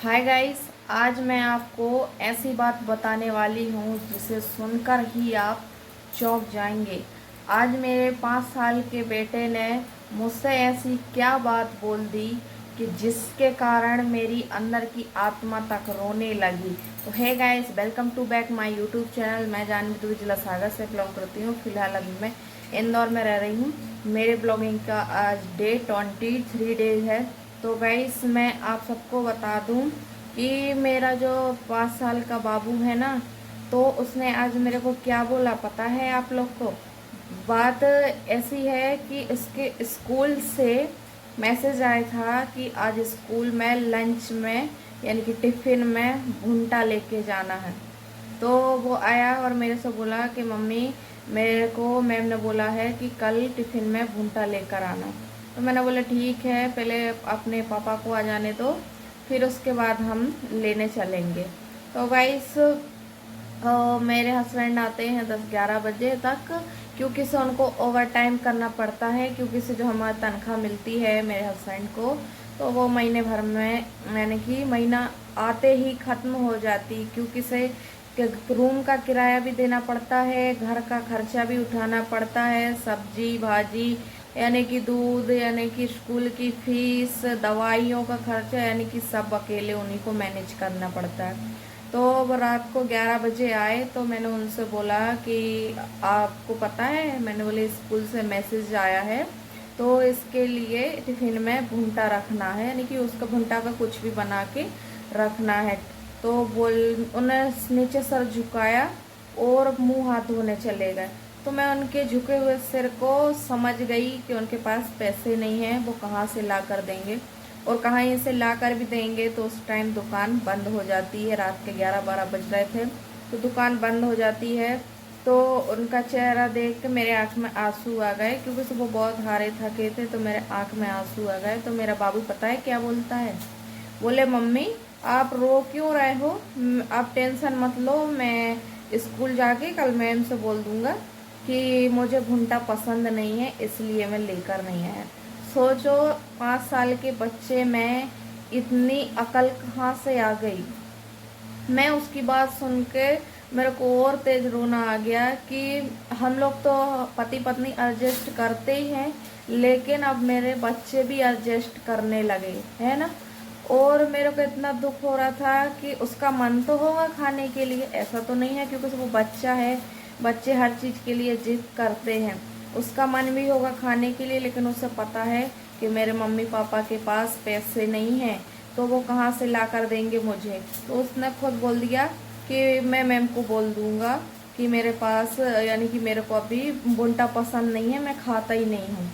Hi guys. आज मैं आपको ऐसी बात बताने वाली हूँ जिसे सुनकर ही आप चौंक जाएंगे। आज मेरे 5 साल के बेटे ने मुझसे ऐसी क्या बात बोल दी कि जिसके कारण मेरी अंदर की आत्मा तक रोने लगी। तो hey guys, welcome to back my YouTube channel. मैं जानवी दुबे जिला सागर से ब्लॉग करती हूँ। फिलहाल अभी मैं इंदौर में रह रही हूँ। मेरे ब्लॉगिंग का आज डे 23 डेज है। तो गाइस, मैं आप सबको बता दूं कि मेरा जो 5 साल का बाबू है ना, तो उसने आज मेरे को क्या बोला पता है आप लोग को? बात ऐसी है कि इसके स्कूल से मैसेज आया था कि आज स्कूल में लंच में यानी कि टिफ़िन में भुंटा लेके जाना है। तो वो आया और मेरे से बोला कि मम्मी, मेरे को मैम ने बोला है कि कल टिफ़िन में भुंटा लेकर आना। तो मैंने बोला ठीक है, पहले अपने पापा को आ जाने दो, फिर उसके बाद हम लेने चलेंगे। तो गाइस, मेरे हस्बैंड आते हैं 10-11 बजे तक, क्योंकि से उनको ओवर टाइम करना पड़ता है, क्योंकि से जो हमारी तनख्वाह मिलती है मेरे हस्बैंड को, तो वो महीने भर में यानी कि महीना आते ही ख़त्म हो जाती, क्योंकि से रूम का किराया भी देना पड़ता है, घर का खर्चा भी उठाना पड़ता है, सब्जी भाजी यानी कि दूध यानी कि स्कूल की फीस, दवाइयों का खर्चा यानी कि सब अकेले उन्हीं को मैनेज करना पड़ता है। तो वो रात को 11 बजे आए तो मैंने उनसे बोला कि आपको पता है, मैंने बोले स्कूल से मैसेज आया है तो इसके लिए टिफ़िन में भुंटा रखना है, यानी कि उसका भुंटा का कुछ भी बना के रखना है। तो बोल उन्हें नीचे सर झुकाया और मुंह हाथ धोने चले गए। तो मैं उनके झुके हुए सिर को समझ गई कि उनके पास पैसे नहीं हैं, वो कहाँ से ला कर देंगे, और कहाँ से ला कर भी देंगे तो उस टाइम दुकान बंद हो जाती है। रात के 11-12 बज रहे थे तो दुकान बंद हो जाती है। तो उनका चेहरा देख के मेरे आँख में आंसू आ गए, क्योंकि सुबह बहुत हारे थके थे तो मेरे आँख में आंसू आ गए। तो मेरा बाबू पता है क्या बोलता है? बोले मम्मी, आप रो क्यों रहे हो? आप टेंशन मत लो, मैं स्कूल जाके कल मैम से बोल दूंगा कि मुझे भुंटा पसंद नहीं है, इसलिए मैं लेकर नहीं आया। सोचो, 5 साल के बच्चे में इतनी अकल कहाँ से आ गई। मैं उसकी बात सुन के मेरे को और तेज रोना आ गया कि हम लोग तो पति पत्नी एडजस्ट करते ही हैं, लेकिन अब मेरे बच्चे भी एडजस्ट करने लगे है ना। और मेरे को इतना दुख हो रहा था कि उसका मन तो होगा खाने के लिए, ऐसा तो नहीं है, क्योंकि वो बच्चा है, बच्चे हर चीज़ के लिए जिद करते हैं। उसका मन भी होगा खाने के लिए, लेकिन उसे पता है कि मेरे मम्मी पापा के पास पैसे नहीं हैं, तो वो कहाँ से ला कर देंगे मुझे। तो उसने खुद बोल दिया कि मैं मैम को बोल दूंगा कि मेरे पास यानी कि मेरे को अभी भुंटा पसंद नहीं है, मैं खाता ही नहीं हूँ।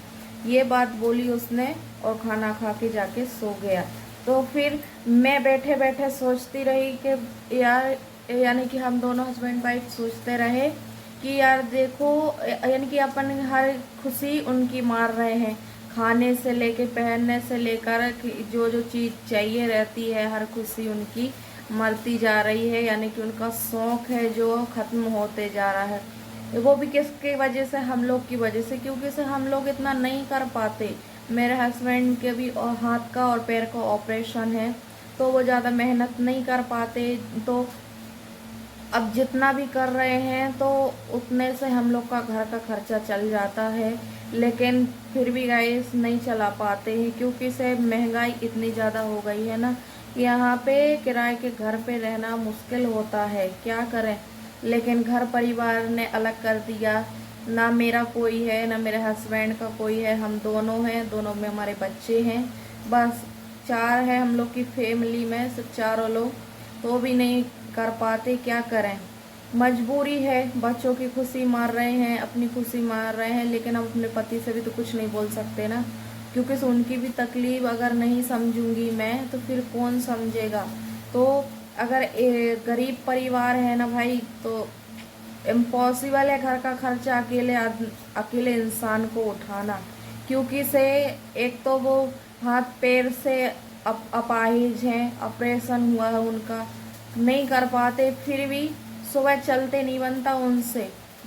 ये बात बोली उसने और खाना खा के जाके सो गया। तो फिर मैं बैठे बैठे सोचती रही कि यार, यानी कि हम दोनों हस्बैंड वाइफ सोचते रहे कि यार देखो, यानी कि अपन हर खुशी उनकी मार रहे हैं, खाने से लेके पहनने से लेकर जो जो चीज़ चाहिए रहती है, हर खुशी उनकी मरती जा रही है, यानी कि उनका शौक़ है जो ख़त्म होते जा रहा है। वो भी किसकी वजह से? हम लोग की वजह से, क्योंकि से हम लोग इतना नहीं कर पाते। मेरे हस्बैंड के भी हाथ का और पैर का ऑपरेशन है, तो वो ज़्यादा मेहनत नहीं कर पाते। तो अब जितना भी कर रहे हैं तो उतने से हम लोग का घर का खर्चा चल जाता है, लेकिन फिर भी गाइस नहीं चला पाते हैं, क्योंकि से महंगाई इतनी ज़्यादा हो गई है ना। यहाँ पे किराए के घर पे रहना मुश्किल होता है, क्या करें। लेकिन घर परिवार ने अलग कर दिया, ना मेरा कोई है ना मेरे हस्बैंड का कोई है, हम दोनों हैं, दोनों में हमारे बच्चे हैं, बस 4 है हम लोग की फैमिली में, सिर्फ चारों लोग। तो भी नहीं कर पाते, क्या करें, मजबूरी है। बच्चों की खुशी मार रहे हैं, अपनी खुशी मार रहे हैं, लेकिन हम अपने पति से भी तो कुछ नहीं बोल सकते ना, क्योंकि उनकी भी तकलीफ अगर नहीं समझूंगी मैं तो फिर कौन समझेगा। तो अगर गरीब परिवार है ना भाई, तो इम्पॉसिबल है घर का खर्चा अकेले इंसान को उठाना, क्योंकि से एक तो वो हाथ पैर से अपाहिज हैं, ऑपरेशन हुआ है उनका, नहीं कर पाते, फिर भी सुबह चलते नहीं बनता उनसे,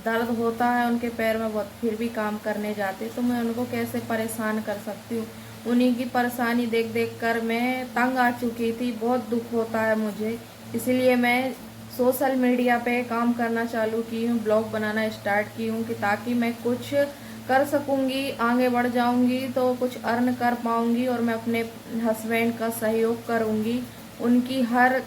दर्द होता है उनके पैर में बहुत, फिर भी काम करने जाते। तो मैं उनको कैसे परेशान कर सकती हूँ? उन्हीं की परेशानी देख देख कर मैं तंग आ चुकी थी। बहुत दुख होता है मुझे, इसलिए मैं सोशल मीडिया पे काम करना चालू की हूँ, ब्लॉग बनाना स्टार्ट की हूँ कि ताकि मैं कुछ कर सकूँगी, आगे बढ़ जाऊँगी तो कुछ अर्न कर पाऊँगी और मैं अपने हस्बैंड का सहयोग करूँगी, उनकी हर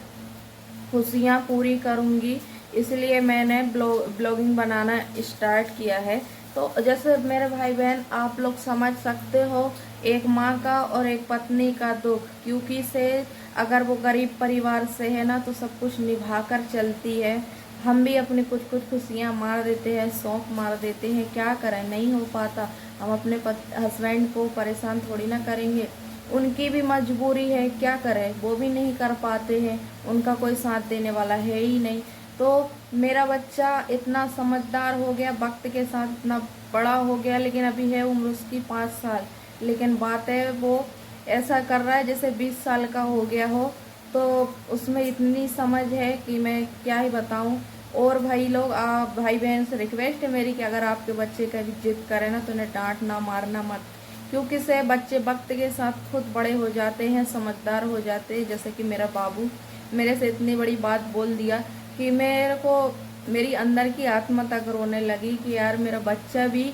खुशियाँ पूरी करूँगी। इसलिए मैंने ब्लॉगिंग बनाना स्टार्ट किया है। तो जैसे मेरे भाई बहन, आप लोग समझ सकते हो एक माँ का और एक पत्नी का दुख, क्योंकि से अगर वो गरीब परिवार से है ना तो सब कुछ निभा कर चलती है। हम भी अपनी कुछ कुछ खुशियाँ मार देते हैं, शौक मार देते हैं, क्या करें, नहीं हो पाता। हम अपने हस्बैंड को परेशान थोड़ी ना करेंगे, उनकी भी मजबूरी है, क्या करें, वो भी नहीं कर पाते हैं, उनका कोई साथ देने वाला है ही नहीं। तो मेरा बच्चा इतना समझदार हो गया, वक्त के साथ इतना बड़ा हो गया, लेकिन अभी है उम्र उसकी 5 साल, लेकिन बात है वो ऐसा कर रहा है जैसे 20 साल का हो गया हो। तो उसमें इतनी समझ है कि मैं क्या ही बताऊं। और भाई लोग, आप भाई बहन से रिक्वेस्ट है मेरी कि अगर आपके बच्चे कभी जिद करे ना तो उन्हें डांटना मारना मत, क्योंकि से बच्चे वक्त के साथ खुद बड़े हो जाते हैं, समझदार हो जाते हैं। जैसे कि मेरा बाबू मेरे से इतनी बड़ी बात बोल दिया कि मेरे को, मेरी अंदर की आत्मा तक रोने लगी कि यार मेरा बच्चा भी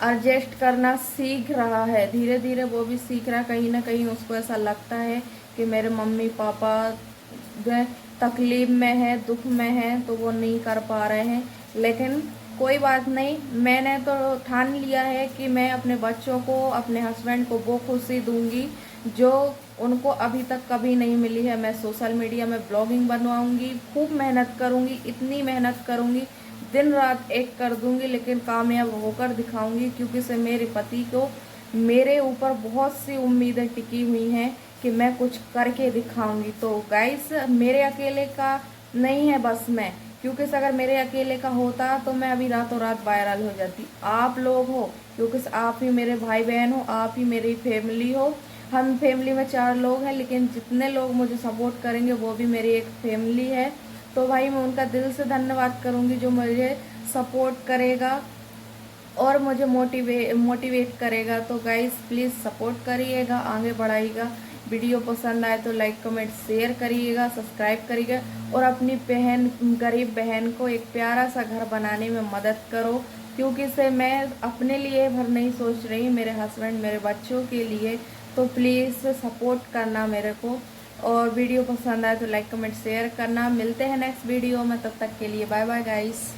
एडजस्ट करना सीख रहा है, धीरे धीरे वो भी सीख रहा है। कहीं ना कहीं उसको ऐसा लगता है कि मेरे मम्मी पापा तकलीफ में है, दुख में है, तो वो नहीं कर पा रहे हैं। लेकिन कोई बात नहीं, मैंने तो ठान लिया है कि मैं अपने बच्चों को, अपने हस्बैंड को वो खुशी दूंगी जो उनको अभी तक कभी नहीं मिली है। मैं सोशल मीडिया में ब्लॉगिंग बनवाऊंगी, खूब मेहनत करूंगी, इतनी मेहनत करूंगी, दिन रात एक कर दूंगी, लेकिन कामयाब होकर दिखाऊंगी, क्योंकि से मेरे पति को मेरे ऊपर बहुत सी उम्मीदें टिकी हुई हैं कि मैं कुछ करके दिखाऊंगी। तो गाइस, मेरे अकेले का नहीं है बस मैं, क्योंकि अगर मेरे अकेले का होता तो मैं अभी रातों रात वायरल हो जाती। आप लोग हो, क्योंकि आप ही मेरे भाई बहन हो, आप ही मेरी फैमिली हो। हम फैमिली में 4 लोग हैं, लेकिन जितने लोग मुझे सपोर्ट करेंगे वो भी मेरी एक फैमिली है। तो भाई मैं उनका दिल से धन्यवाद करूंगी जो मुझे सपोर्ट करेगा और मुझे मोटिवेट करेगा। तो गाइस प्लीज़ सपोर्ट करिएगा, आगे बढ़ाइएगा। वीडियो पसंद आए तो लाइक कमेंट शेयर करिएगा, सब्सक्राइब करिएगा, और अपनी बहन, गरीब बहन को एक प्यारा सा घर बनाने में मदद करो, क्योंकि से मैं अपने लिए भर नहीं सोच रही, मेरे हस्बैंड, मेरे बच्चों के लिए। तो प्लीज़ सपोर्ट करना मेरे को, और वीडियो पसंद आए तो लाइक कमेंट शेयर करना। मिलते हैं नेक्स्ट वीडियो में, तब तक के लिए बाय बाय गाइस।